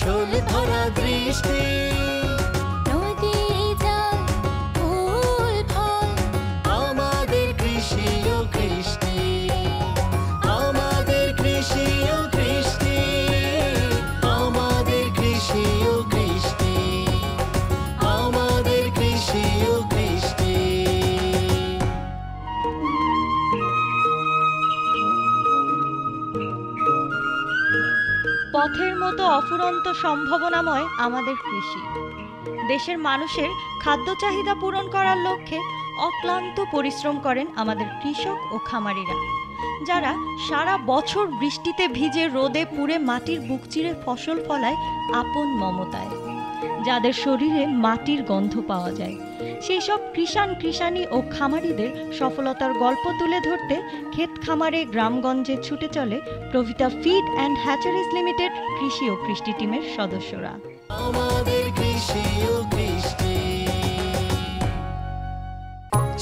ফসল ধরা দৃষ্টি নদী জল ফুল ফল আমাদের কৃষি ও কৃষ্টি আমাদের কৃষি ও কৃষ্টি আমাদের কৃষি ও কৃষ্টি আমাদের কৃষি ও কৃষ্টি। পথের মতো অফুরন্ত সম্ভাবনাময় আমাদের কৃষি। দেশের মানুষের খাদ্য চাহিদা পূরণ করার লক্ষ্যে অক্লান্ত পরিশ্রম করেন আমাদের কৃষক ও খামারিরা, যারা সারা বছর বৃষ্টিতে ভিজে রোদে পুড়ে মাটির বুক চিরে ফসল ফলায় আপন মমতায়, যাদের শরীরে মাটির গন্ধ পাওয়া যায়। সেই সব কৃষাণী ও খামারিদের সফলতার গল্প তুলে ধরতে ক্ষেত খামারে গ্রামগঞ্জে ছুটে চলে প্রভিটা ফিড অ্যান্ড হ্যাচারিজ লিমিটেড কৃষি ও কৃষ্টি টিমের সদস্যরা। আমাদের কৃষি ও কৃষ্টি।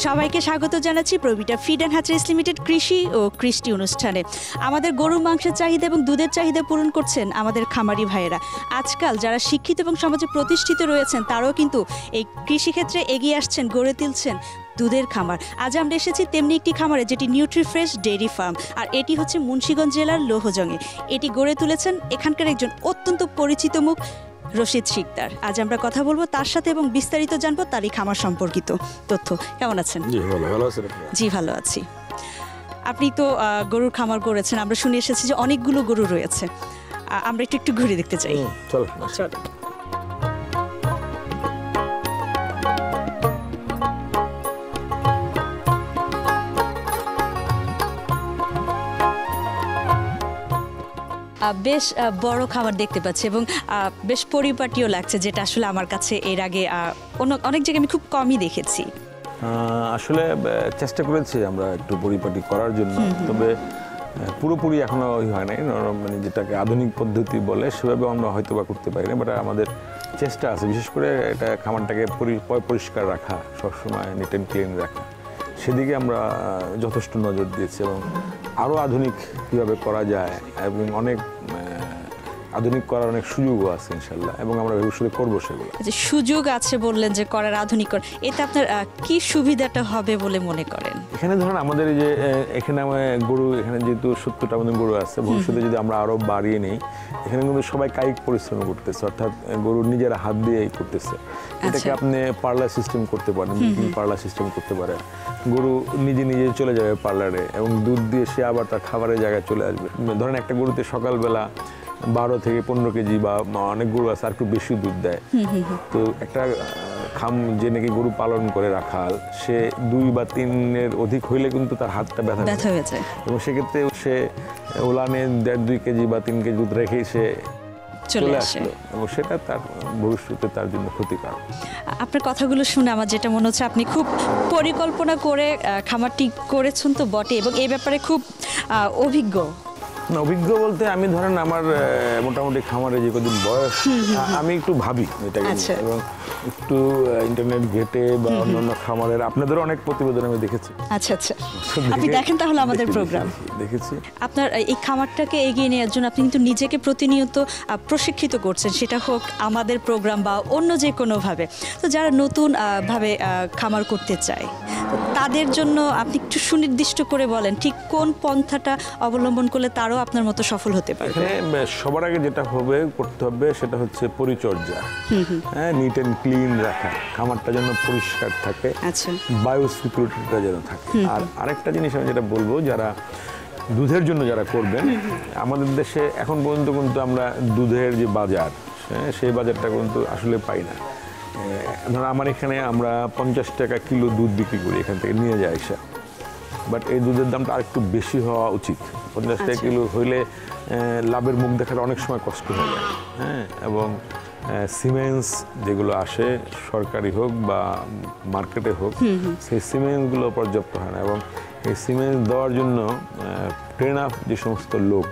সবাইকে স্বাগত জানাচ্ছি প্রভিটা ফিড অ্যান্ড হ্যাচারিজ লিমিটেড কৃষি ও কৃষ্টি অনুষ্ঠানে। আমাদের গরুর মাংসের চাহিদা এবং দুধের চাহিদা পূরণ করছেন আমাদের খামারি ভাইয়েরা। আজকাল যারা শিক্ষিত এবং সমাজে প্রতিষ্ঠিত রয়েছেন তারাও কিন্তু এই কৃষিক্ষেত্রে এগিয়ে আসছেন, গড়ে তুলছেন দুধের খামার। আজ আমরা এসেছি তেমনি একটি খামারে, যেটি নিউট্রিফ্রেশ ডেইরি ফার্ম, আর এটি হচ্ছে মুন্সিগঞ্জ জেলার লোহজংয়ে। এটি গড়ে তুলেছেন এখানকার একজন অত্যন্ত পরিচিত মুখ, রশিদ শিকদার। আজ আমরা কথা বলবো তার সাথে এবং বিস্তারিত জানবো তারই খামার সম্পর্কিত তথ্য। কেমন আছেন? জি ভালো আছি। আপনি তো গরুর খামার করেছেন, আমরা শুনে এসেছি যে অনেকগুলো গরু রয়েছে। আমরা একটু ঘুরে দেখতে চাই। চলো। বেশ বড় খামার দেখতে পাচ্ছি এবং বেশ পরিপাটিও লাগছে, যেটা আসলে আমার কাছে এর আগে অনেক জায়গায় আমি খুব কমই দেখেছি। আসলে চেষ্টা করেছি আমরা একটু পরিপাটি করার জন্য, তবে পুরোপুরি এখনো হয় নাই। মানে যেটাকে আধুনিক পদ্ধতি বলে সেভাবে আমরা হয়তো বা করতে পারি না, বাট আমাদের চেষ্টা আছে, বিশেষ করে এটা খামারটাকে পরিষ্কার রাখা, সবসময় নিট অ্যান্ড ক্লিন রাখা, সেদিকে আমরা যথেষ্ট নজর দিয়েছি এবং আরও আধুনিক কীভাবে করা যায় এবং অনেক আধুনিক করার অনেক সুযোগও আছে ইনশাল্লাহ, এবং আমরা ভবিষ্যতে করবো সেগুলো। সুযোগ আছে বললেন যে করার আধুনিক, এতে আপনার কি সুবিধাটা হবে বলে মনে করেন? এখানে ধরুন আমাদের এই যে এখানে গরু, এখানে যেহেতু 70টা মতো গরু আছে, ভবিষ্যতে যদি আমরা আরও বাড়িয়ে নিই, এখানে কিন্তু সবাই কায়িক পরিশ্রম করতেছে, অর্থাৎ গরু নিজেরা হাত দিয়েই করতেছে। এটাকে আপনি পার্লার সিস্টেম করতে পারেন, পার্লার সিস্টেম করতে পারেন। গরু নিজে চলে যাবে পার্লারে এবং দুধ দিয়ে সে আবার তার খাবারের জায়গায় চলে আসবে। ধরেন একটা গরুতে সকালবেলা 12 থেকে 15 কেজি বা অনেক গরু আছে আর একটু বেশি দুধ দেয়, তো একটা খাম যে নাকি গরু পালন করে রাখাল, সে 2 বা 3-এর অধিক হইলে কিন্তু তার হাতটা ব্যথা হয়ে যায়, এবং সেক্ষেত্রে সে ওলানে 1.5-2 কেজি বা 3 কেজি দুধ রেখেই সে চলে আসলো, এবং সেটা তার ভবিষ্যতে তার জন্য ক্ষতিকারক। আপনার কথাগুলো শুনে আমার যেটা মনে হচ্ছে, আপনি খুব পরিকল্পনা করে খামারটি করেছেন তো বটে, এবং এই ব্যাপারে খুব অভিজ্ঞ। অভিজ্ঞ বলতে আমি ধরেন আমার মোটামুটি খামারে যে কদিন বয়স, আমি একটু ভাবি এটাকে, এবং একটু ইন্টারনেট ঘেটে বা অন্যান্য খামারের আপনাদেরও অনেক প্রতিবেদন আমি দেখেছি। আচ্ছা, আপনি দেখেন তাহলে আমাদের প্রোগ্রাম? দেখেছি। আপনার এই খামারটাকে এগিয়ে নেওয়ার জন্য আপনি কিন্তু নিজেকে প্রতিনিয়ত প্রশিক্ষিত করছেন, সেটা হোক আমাদের প্রোগ্রাম বা অন্য যে কোনোভাবে। তো যারা নতুন ভাবে খামার করতে চায়, তাদের জন্য আপনি একটু সুনির্দিষ্ট করে বলেন ঠিক কোন পন্থাটা অবলম্বন করলে তারও আপনার মতো সফল হতে পারবে। সবার আগে যেটা করতে হবে সেটা হচ্ছে পরিচর্যা, নিট অ্যান্ড ক্লিন রাখা, খামারটা যেন পরিষ্কার থাকে, বায়ো সিকিউরিটিটা যেন থাকে। আর আরেকটা জিনিস আমি যেটা বলবো, যারা দুধের জন্য যারা করবেন, আমাদের দেশে এখন পর্যন্ত কিন্তু আমরা দুধের যে বাজার, সেই বাজারটা কিন্তু আসলে পাই না। ধরো আমার এখানে আমরা 50 টাকা কিলো দুধ বিক্রি করি, এখান থেকে নিয়ে যাই এসে, বাট এই দুধের দামটা আরেকটু বেশি হওয়া উচিত। 50 টাকা কিলো হইলে লাভের মুখ দেখাটা অনেক সময় কষ্ট হয়ে যায়। এবং সিমেন্টস যেগুলো আসে, সরকারি হোক বা মার্কেটে হোক, সেই সিমেন্টসগুলো পর্যাপ্ত হয় না, এবং এই সিমেন্ট দেওয়ার জন্য ট্রেন আপ যে সমস্ত লোক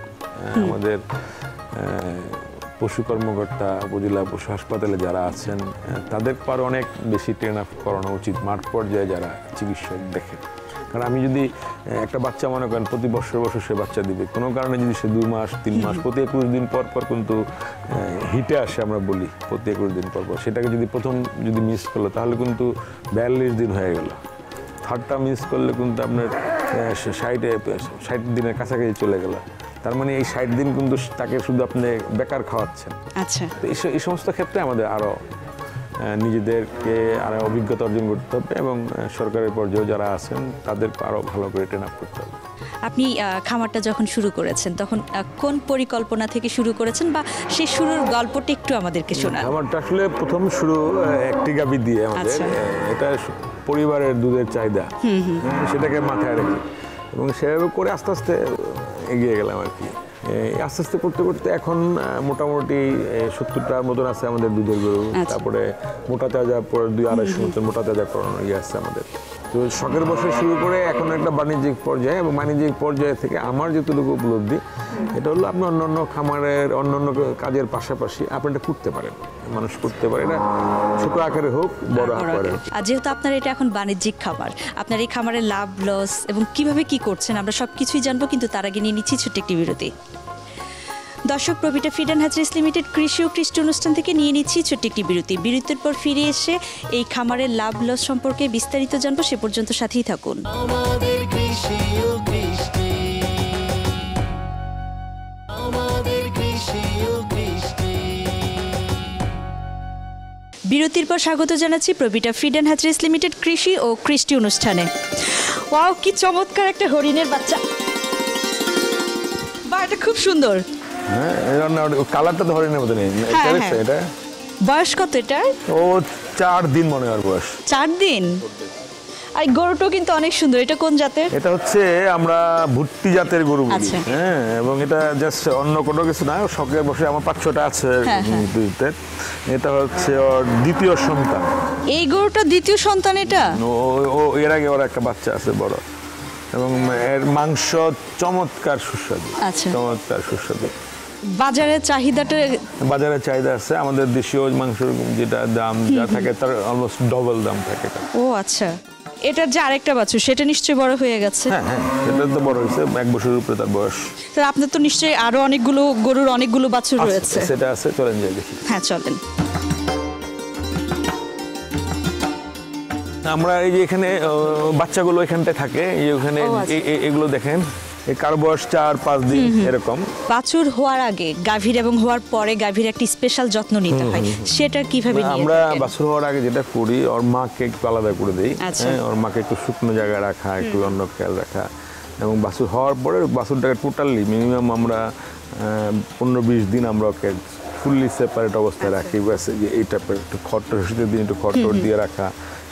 আমাদের পশু কর্মকর্তা, উপজেলা পশু হাসপাতালে যারা আছেন তাদের আরও অনেক বেশি ট্রেন আপ করানো উচিত, মাঠ পর্যায়ে যারা চিকিৎসক দেখে। কারণ আমি যদি একটা বাচ্চা মনে করেন প্রতি বছর সে বাচ্চা দিবে, কোনো কারণে যদি সে 2 মাস 3 মাস প্রতি 21 দিন পর পর কিন্তু হিটে আসে, আমরা বলি প্রতি 21 দিন পর পর, সেটাকে যদি প্রথম যদি মিস করলো তাহলে কিন্তু 42 দিন হয়ে গেল। থার্ডটা মিস করলে কিন্তু আপনার 60 দিনের কাছাকাছি চলে গেল। তার মানে এই 60 দিন কিন্তু তাকে শুধু আপনি বেকার খাওয়াচ্ছেন। আচ্ছা, তো এই সমস্ত ক্ষেত্রে আমাদের আরও নিজেদেরকে আরও অভিজ্ঞতা অর্জন করতে হবে এবং সরকারের পর্যায়ে যারা আছেন তাদেরকে আরও ভালো করে ট্রেন আপ করতে হবে। আপনি খামারটা যখন শুরু করেছেন তখন কোন পরিকল্পনা থেকে শুরু করেছেন, বা সেই শুরুর গল্পটা একটু আমাদেরকে শোনান। খামারটা আসলে প্রথম শুরু একটি গাভী দিয়ে আমাদের। এটা পরিবারের দুধের চাহিদা, সেটাকে মাথায় রেখে এবং সেভাবে করে আস্তে আস্তে এগিয়ে গেলাম আর কি। আস্তে আস্তে করতে করতে এখন মোটামুটি 70টার মতন আছে আমাদের দুধের গরু। তারপরে মোটা তাজা পরে 200-250 মতন মোটা তাজা করানো আছে আমাদের। তো শখের বছর শুরু করে এখন একটা বাণিজ্যিক পর্যায়ে, এবং বাণিজ্যিক পর্যায়ে থেকে আমার যতটুকু উপলব্ধি এটা হলো আপনি অন্যান্য খামারের অন্যান্য কাজের পাশাপাশি আপনি এটা করতে পারেন, মানুষ করতে পারে, এটা ছোট আকারে হোক বড় আকারে। আর যেহেতু আপনার এটা এখন বাণিজ্যিক খামার, আপনার এই খামারের লাভ লস এবং কিভাবে কি করছেন আমরা সব কিছুই জানবো, কিন্তু তার আগে নিয়ে নিচ্ছি ছোট্ট একটি বিরতি। দর্শক, প্রভিটা ফিড অ্যান্ড হ্যাচারিজ লিমিটেড কৃষি ও কৃষি অনুষ্ঠান থেকে নিয়ে নিচ্ছি ছোট্ট একটি বিরতি। বিরতির পর ফিরে এসে এই খামারের লাভ লস সম্পর্কে বিস্তারিত জানবো, সে পর্যন্ত সাথেই থাকুন। আমাদের কৃষি ও কৃষ্টি, আমাদের কৃষি ও কৃষ্টি। বিরতির পর স্বাগত জানাচ্ছি প্রভিটা ফিড অ্যান্ড হ্যাচারিজ লিমিটেড কৃষি ও কৃষি অনুষ্ঠানে। ওয়াও, কি চমৎকার একটা হরিণের বাচ্চা! বা, এটা খুব সুন্দর। হ্যাঁ, কালারটা তো হরিণের মতো নেই। এটা বয়স কত এটার? ও 4 দিন মনে হয় বয়স। 4 দিন। আর গরুটাও কিন্তু অনেক সুন্দর। এটা কোন জাতের? এটা হচ্ছে আমরা ভুট্টি জাতের গরু বলি। হ্যাঁ, এবং এটা জাস্ট অন্য কোনো কিছু না, শখে বসে আমার 5-6টা আছে। এটা হচ্ছে ওর দ্বিতীয় সন্তান। এই গরুটা দ্বিতীয় সন্তান। এটা ও এর আগে ওর একটা বাচ্চা আছে বড়, এবং এর মাংস চমৎকার সুস্বাদু। চমৎকার সুস্বাদু। বাজারে চাহিদা আছে। আমাদের দেশীয় মাংসের যেটা দাম যা থাকে তার অলমোস্ট ডবল দাম থাকে। ও আচ্ছা, এটার যে আরেকটা বাছুর সেটা নিশ্চয়ই বড় হয়ে গেছে। হ্যাঁ, এটা তো বড় হয়েছে, 1 বছরের উপরে তার বয়স। তাহলে আপনার তো নিশ্চয়ই আরো অনেকগুলো গরুর অনেকগুলো বাছুর রয়েছে। সেটা আছে, চলেন যাই দেখি। হ্যাঁ, চলেন। আমরা এই যে এখানে বাচ্চাগুলো এখানটায় থাকে, এই ওখানে এগুলো দেখেন, কার বয়স 4-5 দিন এরকম। বাছুর হওয়ার আগে গাভীর এবং হওয়ার পরে গাভীর একটা স্পেশাল যত্ন নিতে হয়, সেটা কিভাবে নিয়ে আমরা বাছুর হওয়ার আগে যেটা করি, ওর মাকে একটু আলাদা করে দেই। ওর মাকে একটু শুকনো জায়গায় রাখা, একটু অন্য খেয়াল রাখা, এবং বাছুর হওয়ার পরে বাছুরটাকে টোটালি মিনিমাম আমরা 15-20 দিন আমরা ওকে ফুললি সেপারেট অবস্থায় রাখি। এইটা একটু খড় শীতের দিন একটু খড় দিয়ে রাখা,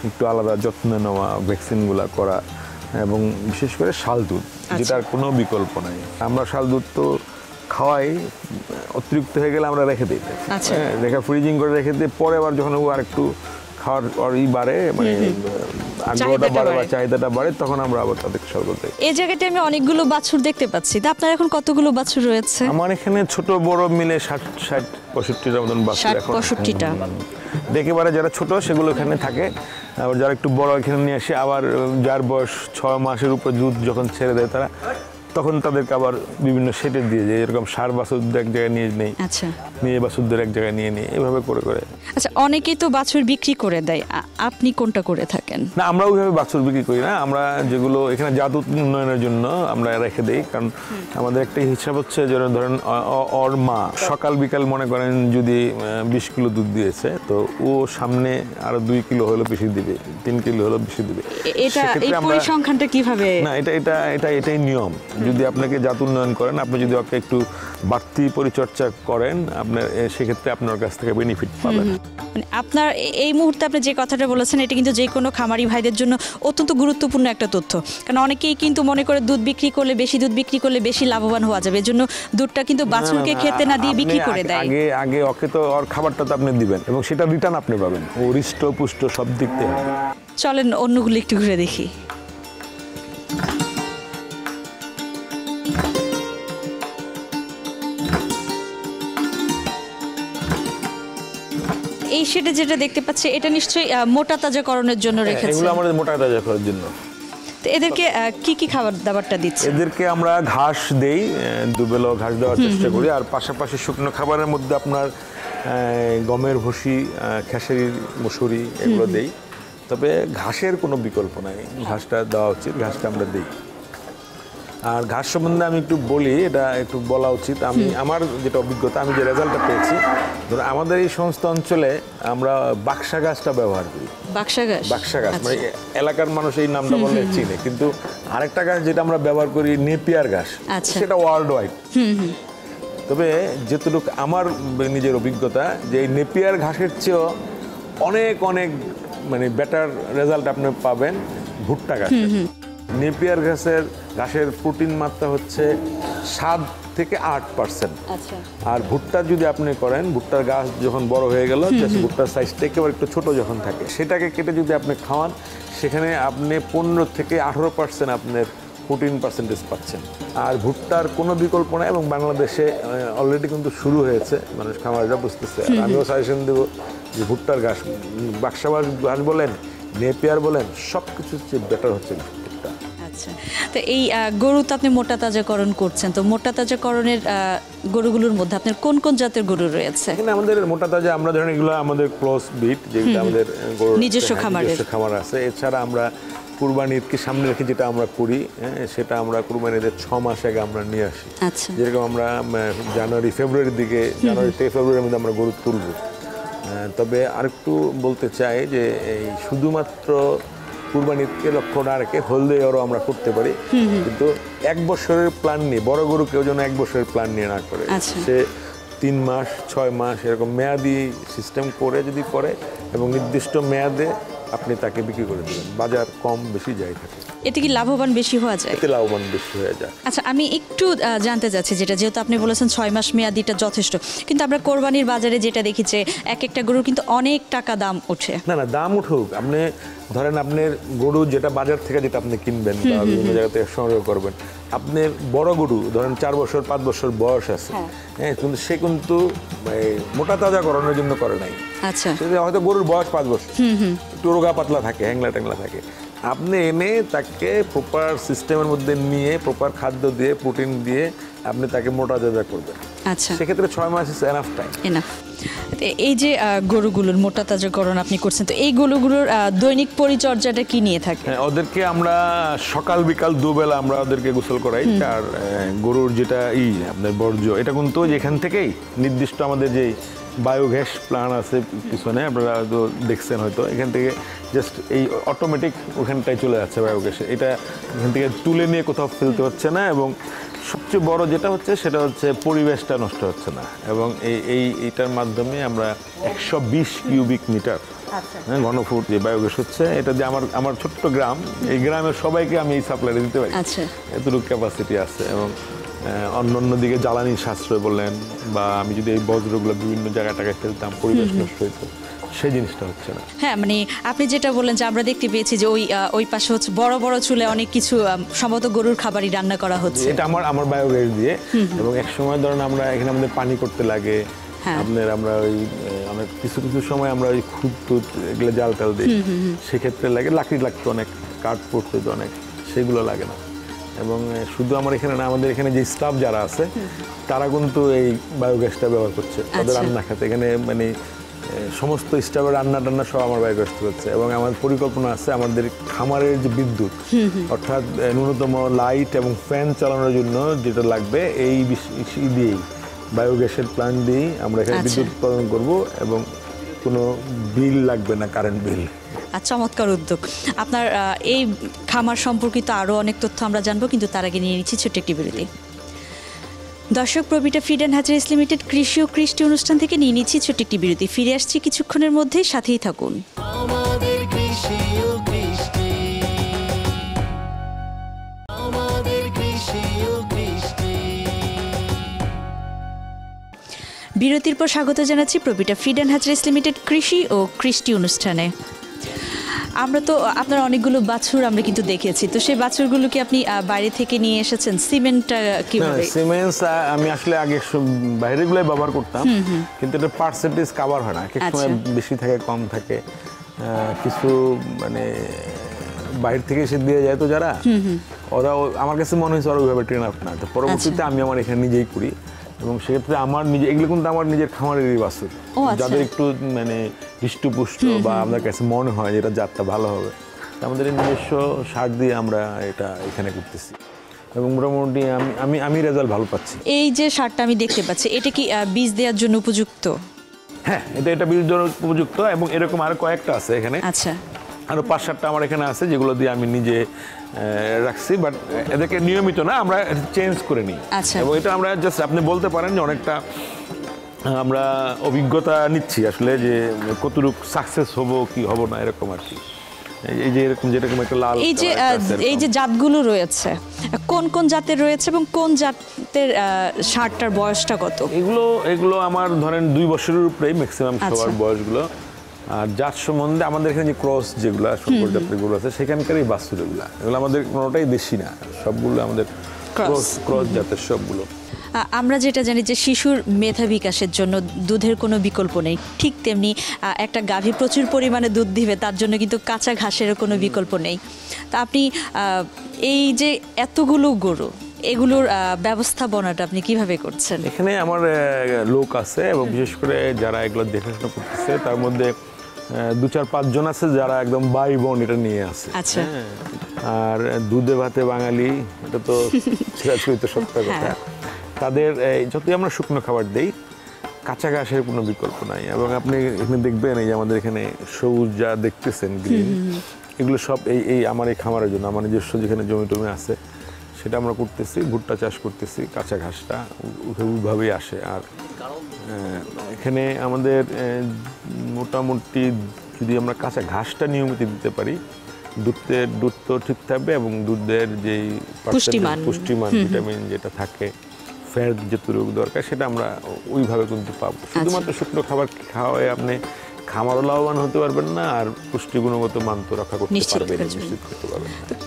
একটু আলাদা যত্ন নেওয়া, ভ্যাকসিনগুলো করা, এবং বিশেষ করে শাল দুধ, যেটার কোনো বিকল্প নাই। আমরা শাল দুধ তো খাওয়াই, অতিরিক্ত হয়ে গেলে আমরা রেখে দিই, রেখে ফ্রিজিং করে রেখে দিই। পরে আবার যখন ও আর একটু খাওয়ার বাড়ে, মানে আগ্রহটা বাড়ে বা চাহিদাটা বাড়ে, তখন আমরা আবার তাদেরকে সরবরাহ দিই। এই জায়গাতে আমি অনেকগুলো বাছুর দেখতে পাচ্ছি। তা আপনার এখন কতগুলো বাছুর রয়েছে? আমার এখানে ছোট বড় মিলে 60-65টা মতন বাছুর এখন। 65টা। একেবারে যারা ছোট সেগুলো এখানে থাকে, আবার যারা একটু বড় এখানে নিয়ে আসে। আবার যার বয়স 6 মাসের উপর দুধ যখন ছেড়ে দেয় তারা, তখন তাদেরকে আবার বিভিন্ন সেটে দিয়ে যায়। এরকম সার বাছুরদের এক জায়গায় নিয়ে নেই, নিয়ে বাছুরদের এক জায়গায় নিয়ে নিই, এভাবে করে। আচ্ছা, অনেকেই তো বাছুর বিক্রি করে দেয়, আপনি কোনটা করে থাকেন? না, আমরা ওইভাবে বাছুর বিক্রি করি না। আমরা যেগুলো এখানে জাত উন্নয়নের জন্য আমরা রেখে দিই। কারণ আমাদের একটা হিসাব হচ্ছে, যে ধরেন ওর মা সকাল বিকাল মনে করেন যদি 20 কিলো দুধ দিয়েছে, তো ও সামনে আরো 2 কিলো হলো বেশি দিবে, 3 কিলো হলো বেশি দিবে। এই পরিসংখ্যানটা কিভাবে? না, এটাই নিয়ম। যদি আপনাকে জাত উন্নয়ন করেন, আপনি যদি ওকে একটু বাড়তি পরিচর্যা করেন, আপনার সেক্ষেত্রে আপনার কাছ থেকে বেনিফিট পাবেন। মানে আপনার এই মুহূর্তে আপনি যে কথাটা বলেছেন, এটা কিন্তু যে কোনো খামারি ভাইদের জন্য অত্যন্ত গুরুত্বপূর্ণ একটা তথ্য। কারণ অনেকেই কিন্তু মনে করে দুধ বিক্রি করলে, বেশি দুধ বিক্রি করলে বেশি লাভবান হওয়া যাবে, এজন্য দুধটা কিন্তু বাছুরকে খেতে না দিয়ে বিক্রি করে দেয়। আগে ওকে তো ওর খাবারটা তো আপনি দিবেন, এবং সেটা রিটার্ন আপনি পাবেন। ও হৃষ্ট পুষ্ট সব দিক থেকে। চলেন অন্যগুলো একটু ঘুরে দেখি। এই শেডে যেটা দেখতে পাচ্ছি এটা নিশ্চয়ই মোটা তাজাকরণের জন্য রেখেছেন। এগুলো আমাদের মোটা তাজা করার জন্য। তো এদেরকে কি কি খাবার দাবারটা দিচ্ছে? এদেরকে আমরা ঘাস দেই, দুবেলা ঘাস দেওয়ার চেষ্টা করি। আর পাশাপাশি শুকনো খাবারের মধ্যে আপনার গমের ভুসি, খেসারির মুসুরি এগুলো দেই। তবে ঘাসের কোনো বিকল্প নাই, ঘাসটা দেওয়া উচিত, ঘাসটা আমরা দিই। আর ঘাস সম্বন্ধে আমি একটু বলি, এটা একটু বলা উচিত। আমার যেটা অভিজ্ঞতা, আমি যে রেজাল্টটা পেয়েছি, ধরো আমাদের এই সমস্ত অঞ্চলে আমরা বাক্সা গাছটা ব্যবহার করি। বাক্সা গাছ মানে এলাকার মানুষ এই নামটা বললে চিনে, কিন্তু আরেকটা গাছ যেটা আমরা ব্যবহার করি নেপিয়ার ঘাস, সেটা ওয়ার্ল্ড ওয়াইড। তবে যেটুকু আমার নিজের অভিজ্ঞতা, যে এই নেপিয়ার ঘাসের চেয়েও অনেক অনেক মানে বেটার রেজাল্ট আপনি পাবেন ভুট্টা গাছ। নেপিয়ার ঘাসের প্রোটিন মাত্রা হচ্ছে 7 থেকে 8%। আর ভুট্টা যদি আপনি করেন, ভুট্টার গাছ যখন বড় হয়ে গেল, ভুট্টার সাইজটা একেবারে একটু ছোট যখন থাকে, সেটাকে কেটে যদি আপনি খাওয়ান, সেখানে আপনি 15 থেকে 18% আপনার প্রোটিন পার্সেন্টেজ পাচ্ছেন। আর ভুট্টার কোনো বিকল্প নাই, এবং বাংলাদেশে অলরেডি কিন্তু শুরু হয়েছে, মানুষ খামারিরা বুঝতেছে। আর আমিও সাজেশন দেবো যে ভুট্টার ঘাস, বাক্সা ঘাস বলেন, নেপিয়ার বলেন, সব কিছু বেটার হচ্ছে ভুট্টা। আচ্ছা, তো এই গরু তো আপনি মোটা তাজাকরণ করছেন, তো মোটা তাজাকরণের গরুগুলোর মধ্যে আপনার কোন কোন জাতের গরু রয়েছে? এখানে আমাদের মোটা তাজা, আমরা ধরেন এগুলো আমাদের ক্লোজ বিট, যেগুলো আমাদের গরুর নিজস্ব খামার আছে। এছাড়া আমরা কুরবানি ঈদকে সামনে রেখে যেটা আমরা করি, সেটা আমরা কুরবানি ঈদের 6 মাস আগে আমরা নিয়ে আসি। যেরকম আমরা জানুয়ারি ফেব্রুয়ারির দিকে, জানুয়ারি থেকে ফেব্রুয়ারির মধ্যে আমরা গরু তুলব। তবে আরেকটু বলতে চাই যে এই শুধুমাত্র কুরবানি ঈদকে লক্ষ্য না রেখে হলদে আরও আমরা করতে পারি, কিন্তু 1 বছরের প্ল্যান নিয়ে, বড় গরু কেউ যেন 1 বছরের প্ল্যান নিয়ে না করে। সে 3 মাস 6 মাস এরকম মেয়াদি সিস্টেম করে যদি করে, এবং নির্দিষ্ট মেয়াদে আপনি তাকে বিক্রি করে দেবেন, বাজার কম বেশি যাই থাকে, এতে কি লাভবান বেশি হওয়া যায়? এতে লাভবান বেশি হয়ে যায়। আচ্ছা, আমি একটু জানতে চাচ্ছি, যেহেতু আপনি বলেছেন 6 মাস মেয়াদিটা যথেষ্ট, কিন্তু আমরা কোরবানির বাজারে যেটা দেখি যে এক একটা গরুর কিন্তু অনেক টাকা দাম ওঠে। না, দাম উঠুক, আপনি ধরেন আপনার গরু যেটা বাজার থেকে যেটা আপনি কিনবেন বা বিভিন্ন জায়গা থেকে সংগ্রহ করবেন, আপনার বড় গরু ধরেন 4 বছর 5 বছর বয়স আছে, কিন্তু সে কিন্তু মোটা তাজাকরণের জন্য করে নাই। আচ্ছা, হয়তো গরুর বয়স 5 বছর, একটু রোগা পাতলা থাকে, হ্যাংলা ট্যাংলা থাকে, আপনি এনে তাকে প্রপার সিস্টেমের মধ্যে নিয়ে, প্রপার খাদ্য দিয়ে, প্রোটিন দিয়ে আপনি তাকে মোটা তাজা করবেন। আচ্ছা, সেক্ষেত্রে 6 মাস ইজ এনাফ টাইম। এই যে গরুগুলোর মোটা তাজাকরণ আপনি করছেন, তো এই গরুগুলোর দৈনিক পরিচর্যাটা কি নিয়ে থাকে? ওদেরকে আমরা সকাল বিকাল দুবেলা আমরা ওদেরকে গোসল করাই। আর গরুর যেটা আপনার বর্জ্য, এটা কিন্তু যেখান থেকেই নির্দিষ্ট আমাদের যে বায়োগ্যাস প্ল্যান্ট আছে পিছনে, আপনারা তো দেখছেন হয়তো, এখান থেকে জাস্ট এই অটোমেটিক ওখানটায় চলে যাচ্ছে বায়োগ্যাসে। এটা এখান থেকে তুলে নিয়ে কোথাও ফেলতে হচ্ছে না, এবং সবচেয়ে বড় যেটা হচ্ছে সেটা হচ্ছে পরিবেশটা নষ্ট হচ্ছে না। এবং এইটার মাধ্যমে আমরা 120 কিউবিক মিটার ঘনফুট যে বায়োগ্যাস হচ্ছে, এটা যে আমার ছোট্ট গ্রাম, এই গ্রামের সবাইকে আমি এই সাপ্লাই দিতে পারি, এতটুকু ক্যাপাসিটি আছে। এবং অন্য দিকে জ্বালানির সাশ্রয় বললেন, বা আমি যদি এই বজ্রগুলো বিভিন্ন জায়গাটাকে ফেলতাম, পরিবেশ নষ্ট হইতো, সেই জিনিসটা হচ্ছে না। হ্যাঁ, মানে আপনি যেটা বললেন যে আমরা দেখতে পেয়েছি যে ওই পাশে হচ্ছে বড় বড় চুলে অনেক কিছু সম্ভবত গরুর খাবারই রান্না করা হচ্ছে, এটা আমার বায়োগ্যাস দিয়ে। এবং এক সময় ধরেন আমরা এখানে আমাদের পানি করতে লাগে, আমরা অনেক কিছু সময় আমরা ওই খুদ টুদ এগুলো জাল টাল দিই, সেক্ষেত্রে লাগে, লাকড়ি লাগতো অনেক, কাঠ পড়তে তো অনেক, সেগুলো লাগে না। এবং শুধু আমার এখানে না, আমাদের এখানে যে স্টাফ যারা আছে তারা কিন্তু এই বায়োগ্যাসটা ব্যবহার করছে তাদের রান্না খেতে। এখানে মানে সমস্ত স্টাফের রান্না টান্না সব আমার বায়োগ্যাস হচ্ছে। এবং আমার পরিকল্পনা আছে আমাদের খামারের যে বিদ্যুৎ, অর্থাৎ ন্যূনতম লাইট এবং ফ্যান চালানোর জন্য যেটা লাগবে, এই দিয়েই বায়োগ্যাসের প্ল্যান্ট দিয়েই আমরা এখানে বিদ্যুৎ উৎপাদন করব, এবং কোনো বিল লাগবে না, কারেন্ট বিল। চমৎকার উদ্যোগ আপনার। এই খামার সম্পর্কিত আরও অনেক তথ্য আমরা জানবো, কিন্তু তার আগে নিয়ে নিচ্ছি ছোট্ট একটি বিরতি। দর্শক, প্রবিটা ফিড অ্যান্ড হ্যাচারিজ লিমিটেড কৃষি ও কৃষ্টি অনুষ্ঠান থেকে নিয়ে নিচ্ছি ছোট্ট একটি বিরতি। ফিরে আসছি কিছুক্ষণের মধ্যেই, সাথেই থাকুন। আমাদের কৃষি ও কৃষ্টি, আমাদের কৃষি ও কৃষ্টি। বিরতির পর স্বাগত জানাচ্ছি প্রবিটা ফিড অ্যান্ড হ্যাচারিজ লিমিটেড কৃষি ও কৃষ্টি অনুষ্ঠানে। আমরা তো আপনার অনেকগুলো বাছুর আমরা কিন্তু দেখেছি, তো সেই বাছুরগুলো কি আপনি বাইরে থেকে নিয়ে এসেছেন? সিমেন্টটা কিভাবে? সিমেন্টস আমি আসলে আগে বাইরেগুলোই ব্যবহার করতাম, কিন্তু এটা পার্সেন্টেজ কভার হয় না, এক এক সময় বেশি থাকে কম থাকে, কিছু মানে বাইরে থেকে এসে দিয়ে যায় তো যারা, ওরা আমার কাছে মনে হয়েছে ওরা ওইভাবে ট্রেন আপ না, তো পরবর্তীতে আমি আমার এখানে নিজেই করি এবং সেক্ষেত্রে আমার নিজে এগুলো কিন্তু আমার নিজের খামারেরই বাছুর, যাদের একটু মানে হৃষ্টপুষ্ট বা আমার কাছে মনে হয় যে এটা জাতটা ভালো হবে, আমাদের নিজস্ব সার দিয়ে আমরা এটা এখানে করতেছি এবং মোটামুটি আমি রেজাল্ট ভালো পাচ্ছি। এই যে সারটা আমি দেখতে পাচ্ছি, এটা কি বীজ দেওয়ার জন্য উপযুক্ত? হ্যাঁ, এটা বীজ দেওয়ার উপযুক্ত এবং এরকম আরো কয়েকটা আছে এখানে। আচ্ছা, আরো 5-7টা আমার এখানে আছে যেগুলো দিয়ে আমি নিজে রাখছি, বাট এদেরকে নিয়মিত না, আমরা চেঞ্জ করে নিই। এবং এটা আমরা জাস্ট আপনি বলতে পারেন যে অনেকটা আমরা অভিজ্ঞতা নিচ্ছি আসলে যে কতটুকু সাকসেস হবো কি হবো না এরকম আর কি। এই যে এরকম যেরকম একটা লাল এই যে জাতগুলো রয়েছে, কোন কোন জাতের রয়েছে এবং কোন জাতের সারটার বয়সটা কত? এগুলো আমার ধরেন 2 বছরের উপরেই ম্যাক্সিমাম সবার বয়সগুলো। আর জাত সম্বন্ধে আমাদের এখানে যে ক্রস যেগুলো শঙ্কর জাতের গরু আছে সেখানকারই বাছুর, এগুলো আমাদের কোনোটাই দেশি না, সবগুলো আমাদের ক্রস জাতের সবগুলো। আমরা যেটা জানি যে শিশুর মেধা বিকাশের জন্য দুধের কোনো বিকল্প নেই, ঠিক তেমনি একটা গাভী প্রচুর পরিমাণে দুধ দিবে তার জন্য কিন্তু কাঁচা ঘাসেরও কোনো বিকল্প নেই। তা আপনি এই যে এতগুলো গরু, এগুলোর ব্যবস্থাপনাটা আপনি কিভাবে করছেন? এখানে আমার লোক আছে এবং বিশেষ করে যারা এগুলো দেখাশোনা করতেছে তার মধ্যে 2-4-5 জন আছে যারা একদম ভাই বোন এটা নিয়ে আসে। আচ্ছা, আর দুধে ভাতে বাঙালি, এটা তো চিরাচরিত সত্য কথা। তাদের যতই আমরা শুকনো খাবার দেই, কাঁচা ঘাসের কোনো বিকল্প নাই। এবং আপনি এখানে দেখবেন এই যে আমাদের এখানে সবুজ যা দেখতেছেন গ্রিন, এগুলো সব এই আমার এই খামারের জন্য, আমার নিজস্ব যেখানে জমি টমি আছে সেটা আমরা করতেছি, ভুট্টা চাষ করতেছি, কাঁচা ঘাসটা ওইভাবেই আসে। আর এখানে আমাদের মোটামুটি যদি আমরা কাঁচা ঘাসটা নিয়মিত দিতে পারি, দুধ তো ঠিক থাকবে এবং দুধের যেই পুষ্টিমান ভিটামিন যেটা থাকে, ফ্যাট যেটুকু দরকার সেটা আমরা ওইভাবে কিন্তু পাবো। শুধুমাত্র শুকনো খাবার খাওয়ায় আপনি খামারও লাভবান হতে পারবেন না, আর পুষ্টি গুণগত মান তো রক্ষা করতে পারবেন না।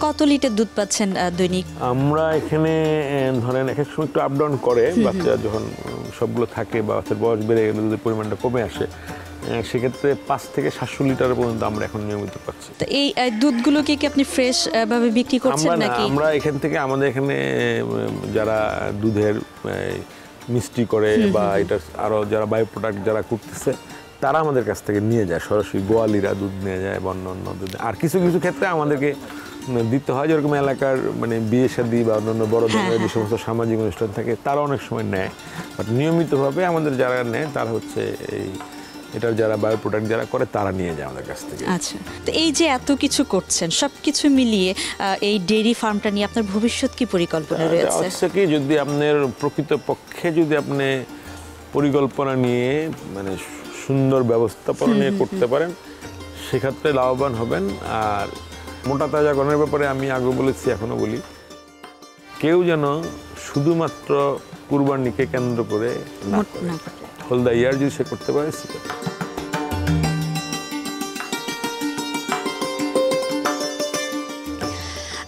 কত লিটার দুধ পাচ্ছেন দৈনিক? আমরা এখানে ধরেন এক এক সময় একটু আপ ডাউন করে, বাচ্চা যখন সবগুলো থাকে বা বাচ্চার বয়স বেড়ে গেলে দুধের পরিমাণটা কমে আসে, সেক্ষেত্রে 5 থেকে 700 লিটার পর্যন্ত আমরা এখন নিয়মিত পাচ্ছি। তো এই দুধগুলোকে কি আপনি ফ্রেশ ভাবে বিক্রি করছেন নাকি? আমরা এখান থেকে আমাদের এখানে যারা দুধের মিষ্টি করে বা এটা আরো যারা বায়ো প্রোডাক্ট যারা করতেছে তারা আমাদের কাছ থেকে নিয়ে যায়, সরাসরি গোয়ালিরা দুধ নিয়ে যায় বা অন্য দুধ। আর কিছু কিছু ক্ষেত্রে আমাদেরকে দিতে হয়, যেরকম এলাকার মানে বিয়ে শাদী বা অন্যান্য বড় ধরনের যে সমস্ত সামাজিক অনুষ্ঠান থাকে তারা অনেক সময় নেয়, বাট নিয়মিতভাবে আমাদের যারা নেয় তারা হচ্ছে এটার যারা বায়ো প্রোডাক্ট যারা করে তারা নিয়ে যায় আমাদের কাছ থেকে। আচ্ছা, তো এই যে এত কিছু করছেন, সব কিছু মিলিয়ে এই ডেইরি ফার্মটা নিয়ে আপনার ভবিষ্যৎ কি পরিকল্পনা রয়েছে? হচ্ছে কি, যদি আপনার প্রকৃতপক্ষে যদি আপনি পরিকল্পনা নিয়ে মানে সুন্দর ব্যবস্থাপনা নিয়ে করতে পারেন, সেক্ষেত্রে লাভবান হবেন। আর মোটা তাজাকরণের ব্যাপারে আমি আগে বলেছি, এখনো বলি, কেউ যেন শুধুমাত্র কুরবানিকে কেন্দ্র করে না করে, হোল দ্য ইয়ার যদি সে করতে পারে।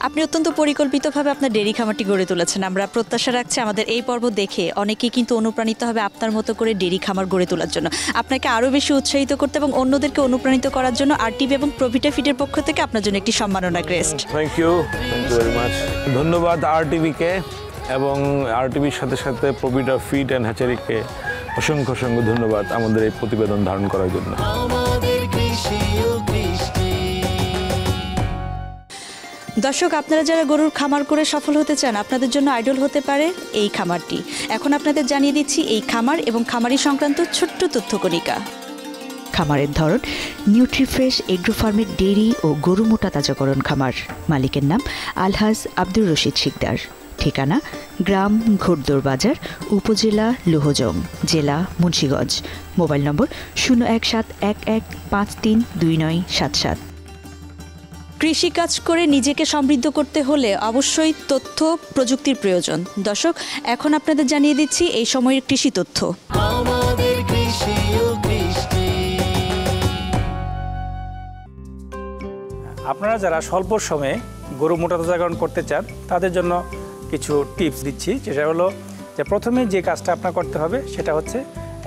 আপনি অত্যন্ত পরিকল্পিতভাবে আপনার ডেইরি খামারটি গড়ে তুলেছেন। আমরা প্রত্যাশা রাখছি আমাদের এই পর্ব দেখে অনেকেই কিন্তু অনুপ্রাণিত হবে আপনার মতো করে ডেইরি খামার গড়ে তোলার জন্য, আপনাকে আরও বেশি উৎসাহিত করতে এবং অন্যদেরকে অনুপ্রাণিত করার জন্য আরটিভি এবং প্রভিটা ফিডের পক্ষ থেকে আপনার জন্য একটি সম্মাননা crest. Thank you very much. ধন্যবাদ আরটিভিকে এবং আরটিভির সাথে সাথে প্রভিটা ফিড অ্যান্ড হ্যাচারিকে অসংখ্য ধন্যবাদ আমাদের এই প্রতিবেদন ধারণ করার জন্য। দর্শক, আপনারা যারা গরুর খামার করে সফল হতে চান, আপনাদের জন্য আইডল হতে পারে এই খামারটি। এখন আপনাদের জানিয়ে দিচ্ছি এই খামার এবং খামারি সংক্রান্ত ছোট্ট তথ্যকণিকা। খামারের ধরন নিউট্রিফ্রেশ এগ্রো ফার্মের ডেইরি ও গরু মোটা তাজাকরণ খামার। মালিকের নাম আলহাজ আব্দুর রশিদ শিকদার। ঠিকানা গ্রাম ঘোড়দৌড় বাজার, উপজেলা লোহজং, জেলা মুন্সিগঞ্জ। মোবাইল নম্বর 01711532977। কৃষিকাজ করে নিজেকে সমৃদ্ধ করতে হলে অবশ্যই তথ্য প্রযুক্তির প্রয়োজন। দর্শক, এখন আপনাদের জানিয়ে দিচ্ছি এই সময়ের কৃষি তথ্য। আমাদের কৃষি ও কৃষ্টি। আপনারা যারা স্বল্প সময়ে গরু মোটা তাজাকরণ করতে চান তাদের জন্য কিছু টিপস দিচ্ছি। যেটা হলো যে প্রথমে যে কাজটা আপনার করতে হবে সেটা হচ্ছে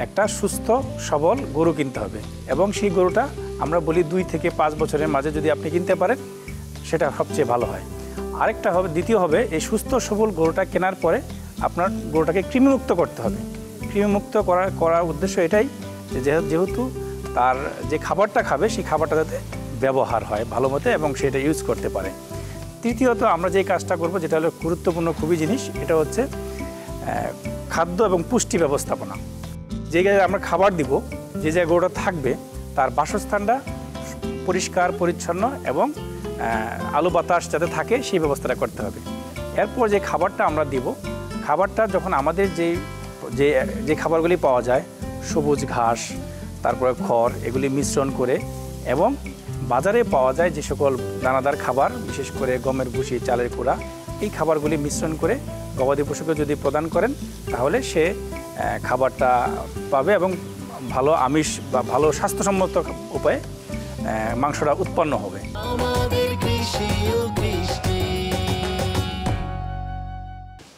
একটা সুস্থ সবল গরু কিনতে হবে, এবং সেই গরুটা আমরা বলি 2 থেকে 5 বছরের মাঝে যদি আপনি কিনতে পারেন সেটা সবচেয়ে ভালো হয়। আরেকটা হবে, দ্বিতীয় হবে, এই সুস্থ সবল গরুটা কেনার পরে আপনার গরুটাকে কৃমিমুক্ত করতে হবে। কৃমিমুক্ত করার উদ্দেশ্য এটাই যে যেহেতু তার যে খাবারটা খাবে সেই খাবারটা যাতে ব্যবহার হয় ভালো মতো এবং সেটা ইউজ করতে পারে। তৃতীয়ত আমরা যে কাজটা করব, যেটা হলো গুরুত্বপূর্ণ খুবই জিনিস, এটা হচ্ছে খাদ্য এবং পুষ্টি ব্যবস্থাপনা। যে জায়গায় আমরা খাবার দিব, যে জায়গায় গরুটা থাকবে তার বাসস্থানটা পরিষ্কার পরিচ্ছন্ন এবং আলো বাতাস যাতে থাকে সেই ব্যবস্থাটা করতে হবে। এরপর যে খাবারটা আমরা দিব, খাবারটা যখন আমাদের যে খাবারগুলি পাওয়া যায়, সবুজ ঘাস, তারপরে খড়, এগুলি মিশ্রণ করে, এবং বাজারে পাওয়া যায় যে সকল দানাদার খাবার, বিশেষ করে গমের ভুসি, চালের কুড়া, এই খাবারগুলি মিশ্রণ করে গবাদি পশুকে যদি প্রদান করেন তাহলে সে খাবারটা পাবে এবং ভালো আমিষ বা ভালো স্বাস্থ্যসম্মত উপায়ে মাংসটা উৎপন্ন হবে। আমাদের কৃষি ও কৃষ্টি।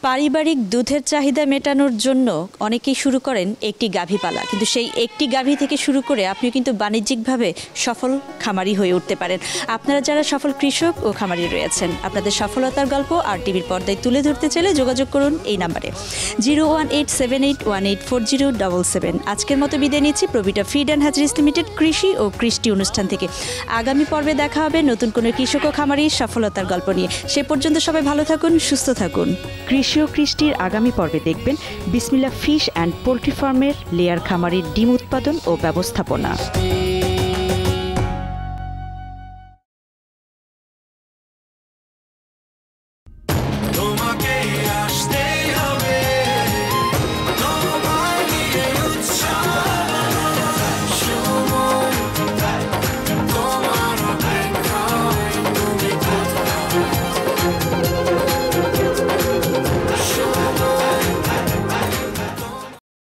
পারিবারিক দুধের চাহিদা মেটানোর জন্য অনেকেই শুরু করেন একটি গাভী পালা, কিন্তু সেই একটি গাভী থেকে শুরু করে আপনিও কিন্তু বাণিজ্যিকভাবে সফল খামারি হয়ে উঠতে পারেন। আপনারা যারা সফল কৃষক ও খামারি রয়েছেন, আপনাদের সফলতার গল্প আর টিভির পর্দায় তুলে ধরতে চাইলে যোগাযোগ করুন এই নাম্বারে 01878184077। আজকের মতো বিদায় নিচ্ছি প্রবিটা ফিড অ্যান্ড হ্যাচারিজ লিমিটেড কৃষি ও কৃষ্টি অনুষ্ঠান থেকে। আগামী পর্বে দেখা হবে নতুন কোনো কৃষক ও খামারির সফলতার গল্প নিয়ে। সে পর্যন্ত সবাই ভালো থাকুন, সুস্থ থাকুন। কৃষি ও কৃষ্টির আগামী পর্বে দেখবেন বিসমিল্লাহ ফিশ অ্যান্ড পোলট্রি ফার্মের লেয়ার খামারের ডিম উৎপাদন ও ব্যবস্থাপনা।